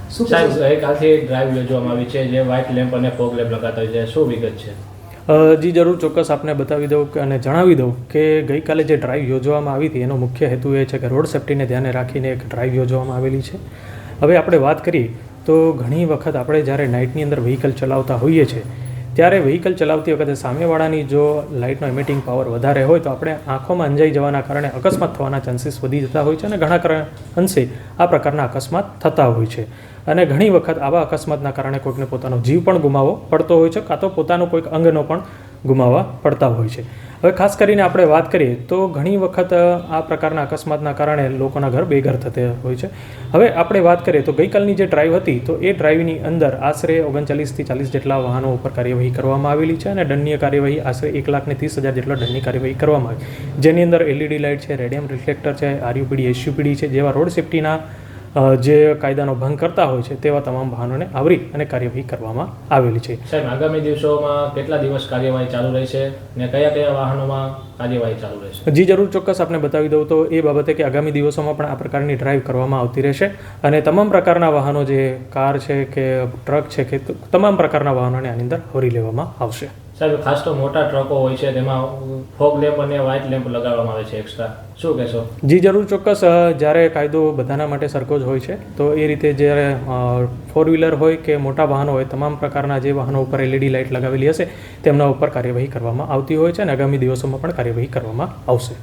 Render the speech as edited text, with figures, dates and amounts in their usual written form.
સાહેબ ગઈકાલથી ડ્રાઈવ યોજવામાં આવી છે જે વ્હાઇટ લેમ્પ અને ફોગ લેમ્પ લગાતા હોય છે, શું વિગત છે? જી જરૂર, ચોક્કસ આપને બતાવી દઉં અને જણાવી દઉં કે ગઈકાલે જે ડ્રાઈવ યોજવામાં આવી હતી એનો મુખ્ય હેતુ એ છે કે રોડ સેફ્ટીને ધ્યાને રાખીને એક ડ્રાઈવ યોજવામાં આવેલી છે. હવે આપણે વાત કરીએ તો ઘણી વખત આપણે જ્યારે નાઇટની અંદર વ્હીકલ ચલાવતા હોઈએ છીએ ત્યારે વ્હીકલ ચલાવતી વખતે સામેવાળાની જો લાઇટનો એમિટિંગ પાવર વધારે હોય તો આપણે આંખોમાં અંજાઈ જવાના કારણે અકસ્માત થવાના ચાન્સીસ વધી જતા હોય છે અને ઘણા અંશે આ પ્રકારના અકસ્માત થતા હોય છે. અને ઘણી વખત આવા અકસ્માતના કારણે કોઈકને પોતાનો જીવ પણ ગુમાવવો પડતો હોય છે, કાં તો પોતાનો કોઈક અંગનો પણ ગુમાવવા પડતા હોય છે. હવે ખાસ કરીને આપણે વાત કરીએ તો ઘણી વખત આ પ્રકારના અકસ્માતના કારણે લોકોના ઘર બેઘર થતા હોય છે. હવે આપણે વાત કરીએ તો ગઈકાલની જે ડ્રાઈવ હતી તો એ ડ્રાઈવની અંદર આશરે 39થી 40 જેટલા વાહનો ઉપર કાર્યવાહી કરવામાં આવેલી છે અને દંડનીય કાર્યવાહી આશરે 1,30,000 જેટલા દંડની કાર્યવાહી કરવામાં આવી, જેની અંદર LED લાઇટ છે, રેડિયમ રિફ્લેક્ટર છે, RUPD SUPD છે જેવા રોડ સેફ્ટીના જે કાયદાનો ભંગ કરતા હોય છે તેવા તમામ વાહનોને આવરી અને કાર્યવાહી કરવામાં આવેલી છે. સાહેબ આગામી દિવસોમાં કેટલા દિવસ કાર્યવાહી ચાલુ રહેશે ને કયા કયા વાહનોમાં કાર્યવાહી ચાલુ રહેશે? જી જરૂર, ચોક્કસ આપને બતાવી દઉં તો એ બાબતે કે આગામી દિવસોમાં પણ આ પ્રકારની ડ્રાઈવ કરવામાં આવતી રહેશે અને તમામ પ્રકારના વાહનો જે કાર છે કે ટ્રક છે કે તમામ પ્રકારના વાહનોને આની અંદર આવરી લેવામાં આવશે. સાહેબ ખાસ તો મોટા ટ્રકો હોય છે તેમાં ફોગ લેમ્પ અને વ્હાઇટ લેમ્પ લગાવવામાં આવે છે એક્સ્ટ્રા, શું કહેશો? જી જરૂર, ચોક્કસ. જ્યારે કાયદો બધાના માટે સરખો જ હોય છે તો એ રીતે જ્યારે ફોર વ્હીલર હોય કે મોટા વાહનો હોય તમામ પ્રકારના જે વાહનો ઉપર LED લાઇટ લગાવેલી હશે તેમના ઉપર કાર્યવાહી કરવામાં આવતી હોય છે અને આગામી દિવસોમાં પણ કાર્યવાહી કરવામાં આવશે.